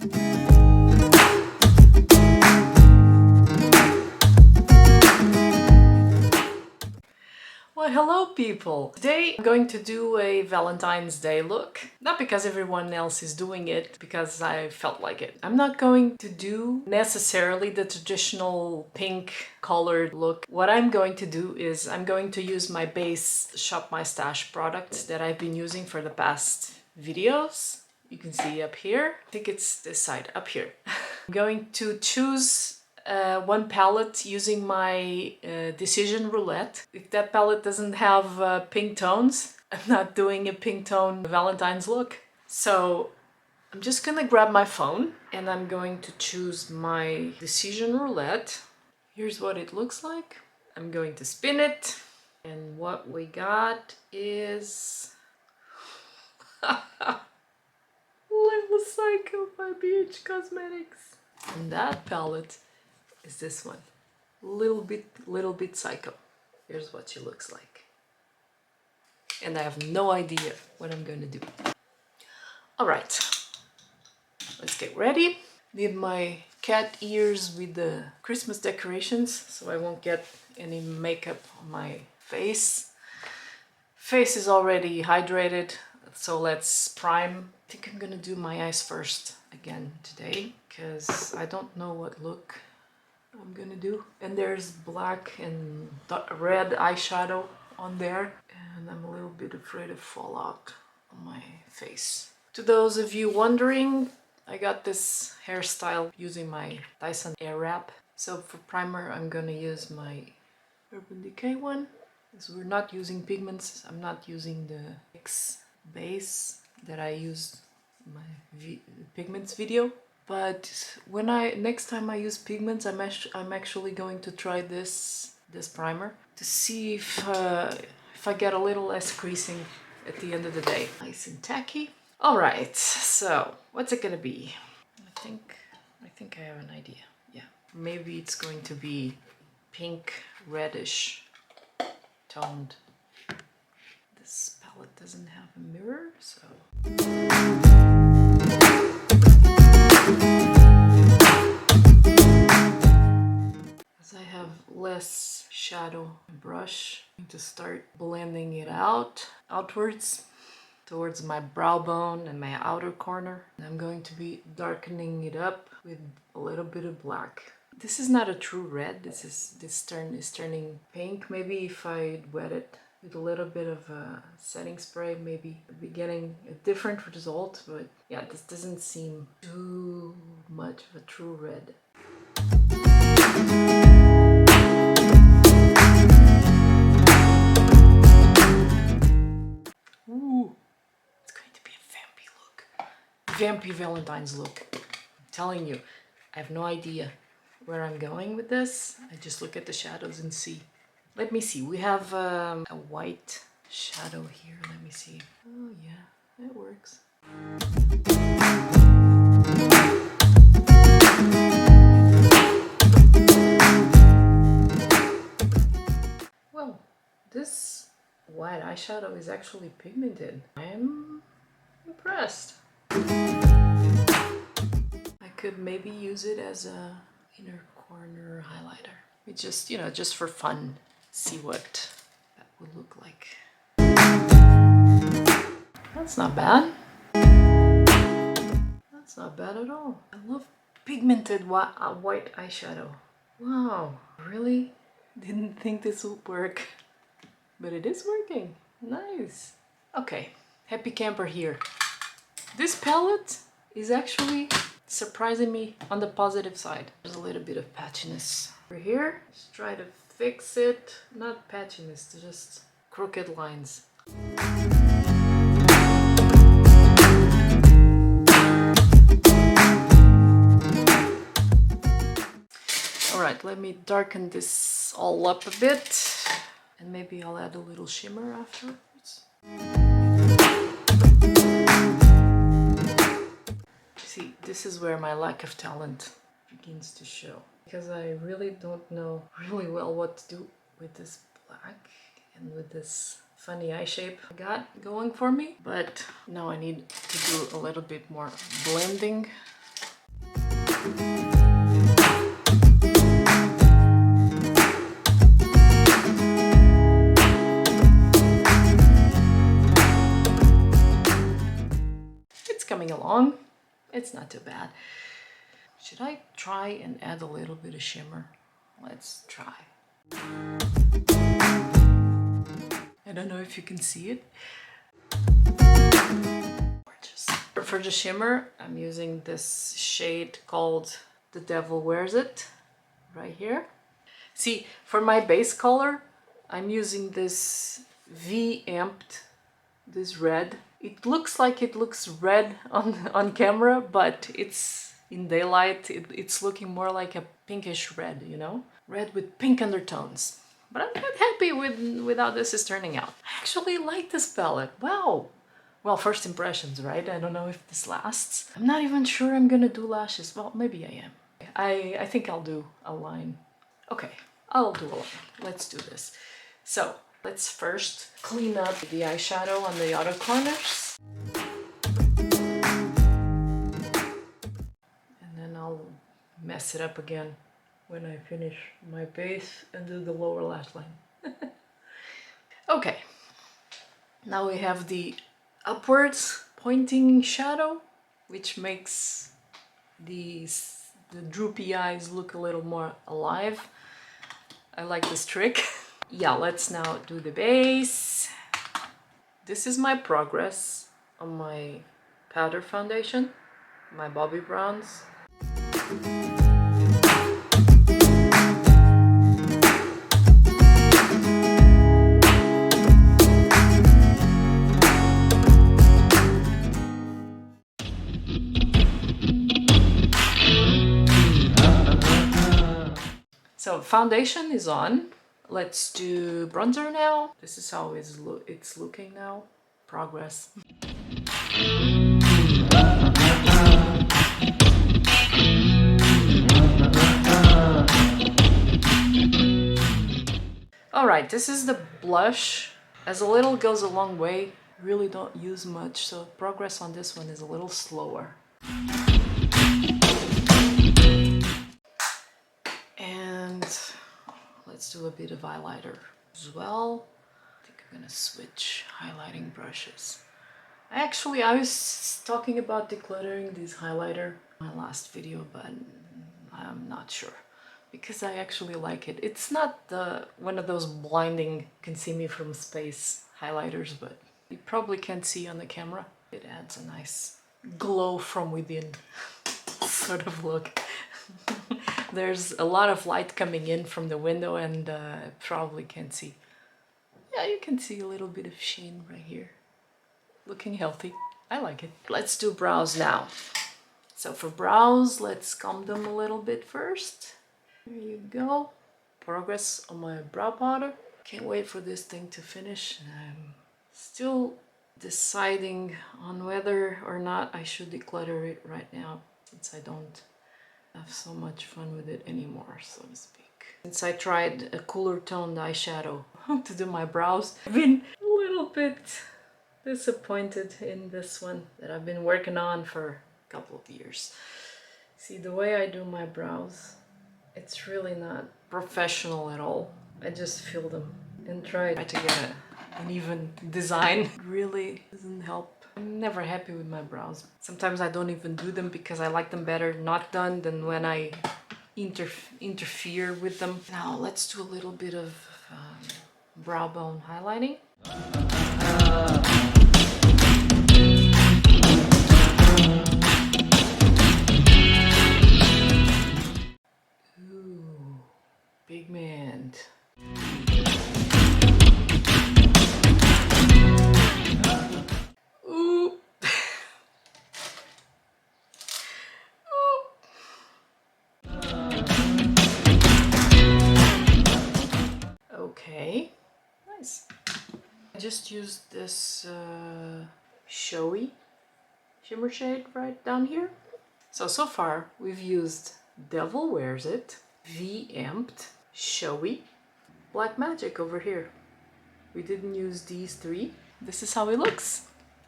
Well, hello people! Today I'm going to do a Valentine's Day look. Not because everyone else is doing it, because I felt like it. I'm not going to do necessarily the traditional pink colored look. What I'm going to do is I'm going to use my base Shop My Stash product that I've been using for the past videos. You can see up here. I think it's this side, up here. I'm going to choose one palette using my Decision Roulette. If that palette doesn't have pink tones, I'm not doing a pink tone Valentine's look. So I'm just gonna grab my phone and I'm going to choose my Decision Roulette. Here's what it looks like. I'm going to spin it, and what we got is Lil Bit Psycho by BH Cosmetics. And that palette is this one, Lil Bit Psycho. Here's what she looks like. And I have no idea what I'm going to do. All right, let's get ready. Need my cat ears with the Christmas decorations so I won't get any makeup on my face. Face is already hydrated, so let's prime. I think I'm gonna do my eyes first again today because I don't know what look I'm gonna do. And there's black and red eyeshadow on there, and I'm a little bit afraid of fallout on my face. To those of you wondering, I got this hairstyle using my Dyson Airwrap. So for primer I'm gonna use my Urban Decay one. So we're not using pigments. I'm not using the X base that I used in my pigments video. But when next time I use pigments, I'm actually going to try this primer to see if I get a little less creasing at the end of the day. Nice and tacky. All right, so what's it gonna be? I think I have an idea. Yeah, maybe it's going to be pink, reddish toned. This palette doesn't have a mirror, so. As I have less shadow brush, I'm going to start blending it outwards towards my brow bone and my outer corner. And I'm going to be darkening it up with a little bit of black. This is not a true red. This turn is turning pink. Maybe if I wet it with a little bit of a setting spray, maybe I'd be getting a different result. But yeah, this doesn't seem too much of a true red. Ooh, it's going to be a vampy look. Vampy Valentine's look. I'm telling you, I have no idea where I'm going with this. I just look at the shadows and see. Let me see, we have a white shadow here. Let me see. Oh yeah, it works. Well, this white eyeshadow is actually pigmented. I am impressed. I could maybe use it as a inner corner highlighter. It's just, you know, just for fun. See what that would look like. That's not bad. That's not bad at all. I love pigmented white eyeshadow. Wow, really? Didn't think this would work, but it is working. Nice. Okay, happy camper here. This palette is actually surprising me on the positive side. There's a little bit of patchiness over here. Just try to fix it. Not patchiness, just crooked lines. All right, let me darken this all up a bit, and maybe I'll add a little shimmer afterwards. See, this is where my lack of talent begins to show, because I really don't know really well what to do with this black and with this funny eye shape I got going for me. But now I need to do a little bit more blending It's coming along. It's not too bad. Should I try and add a little bit of shimmer? Let's try. I don't know if you can see it. Gorgeous. For the shimmer, I'm using this shade called The Devil Wears It, right here. See, for my base color, I'm using this V-amped, this red. It looks like it looks red on camera, but it's in daylight, it's looking more like a pinkish red, you know? Red with pink undertones. But I'm quite happy with how this is turning out. I actually like this palette. Wow! Well, first impressions, right? I don't know if this lasts. I'm not even sure I'm gonna do lashes. Well, maybe I am. I think I'll do a line. Okay, I'll do a line. Let's do this. So, let's first clean up the eyeshadow on the outer corners. And then I'll mess it up again when I finish my base and do the lower lash line. Okay, now we have the upwards pointing shadow, which makes the droopy eyes look a little more alive. I like this trick. Yeah, let's now do the base. This is my progress on my powder foundation, my Bobbi Browns. So foundation is on. Let's do bronzer now. This is how it's looking now. Progress. Alright, this is the blush. As a little goes a long way. Really don't use much, so progress on this one is a little slower. And let's do a bit of highlighter as well. I think I'm gonna switch highlighting brushes. I was talking about decluttering this highlighter in my last video, but I'm not sure because I actually like it. It's not one of those blinding, can see me from space highlighters, but you probably can't see on the camera. It adds a nice glow from within sort of look. There's a lot of light coming in from the window and probably can't see. Yeah, you can see a little bit of sheen right here. Looking healthy. I like it. Let's do brows now. So for brows, let's comb them a little bit first. There you go. Progress on my brow powder. Can't wait for this thing to finish. I'm still deciding on whether or not I should declutter it right now, since I don't have so much fun with it anymore, so to speak. Since I tried a cooler toned eyeshadow to do my brows, I've been a little bit disappointed in this one that I've been working on for a couple of years. See, the way I do my brows, it's really not professional at all. I just fill them and try to get an even design. It really doesn't help. I'm never happy with my brows. Sometimes I don't even do them because I like them better not done than when I interfere with them. Now let's do a little bit of brow bone highlighting. Ooh, pigment. Okay, nice. I just used this showy shimmer shade right down here. So far we've used Devil Wears It, V-amped, showy, Black Magic over here. We didn't use these three. This is how it looks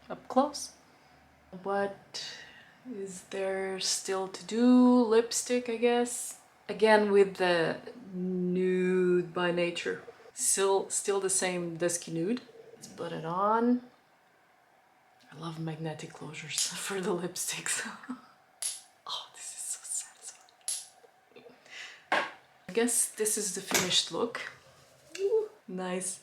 up close. What is there still to do? Lipstick, I guess. Again with the nude by nature. Still the same dusky nude. Let's put it on. I love magnetic closures for the lipsticks. Oh, this is so satisfying. I guess this is the finished look. Ooh, nice.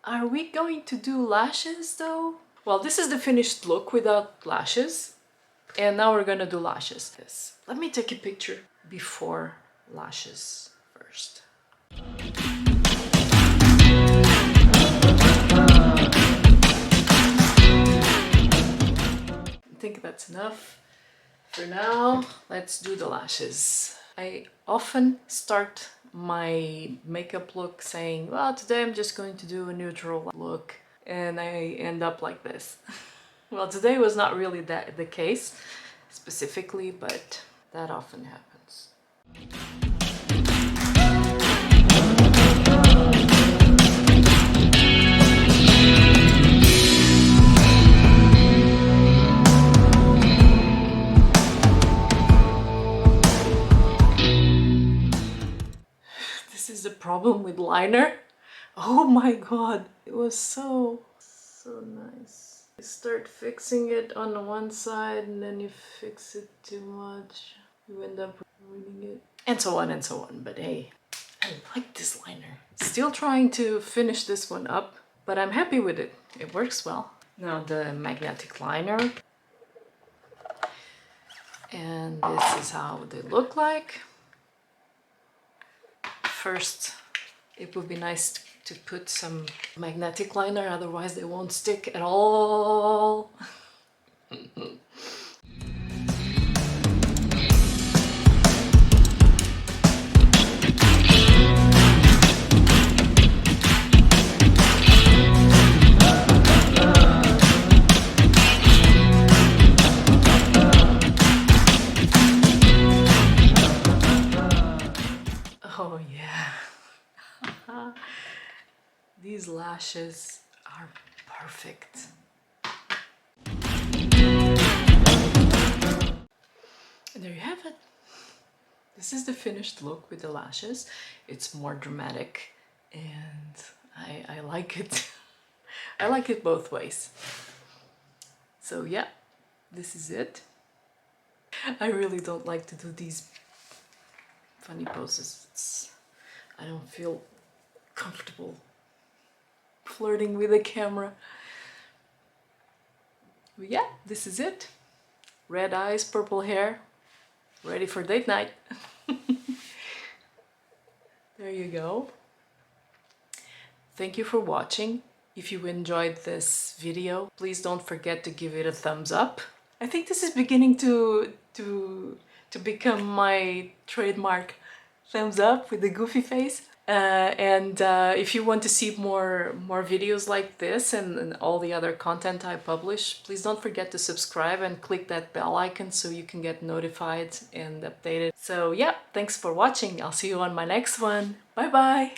Are we going to do lashes though? Well, this is the finished look without lashes. And now we're gonna do lashes. Yes. Let me take a picture before lashes first. I think that's enough for now. Let's do the lashes. I often start my makeup look saying, well, today I'm just going to do a neutral look, and I end up like this. Well, today was not really the case specifically, but that often happens. This is the problem with liner. Oh my god, it was so nice. You start fixing it on the one side and then you fix it too much. You end up ruining it. And so on and so on. But hey, I like this liner. Still trying to finish this one up, but I'm happy with it. It works well. Now the magnetic liner. And this is how they look like. First, it would be nice to put some magnetic liner, otherwise they won't stick at all. Oh yeah. These lashes are perfect. And there you have it. This is the finished look with the lashes. It's more dramatic and I like it. I like it both ways. So yeah, this is it. I really don't like to do these funny poses. I don't feel comfortable flirting with the camera. But yeah, this is it. Red eyes, purple hair, ready for date night. There you go. Thank you for watching. If you enjoyed this video, please don't forget to give it a thumbs up. I think this is beginning to become my trademark thumbs up with the goofy face. If you want to see more videos like this and all the other content I publish, please don't forget to subscribe and click that bell icon so you can get notified and updated. So yeah, thanks for watching. I'll see you on my next one. Bye bye!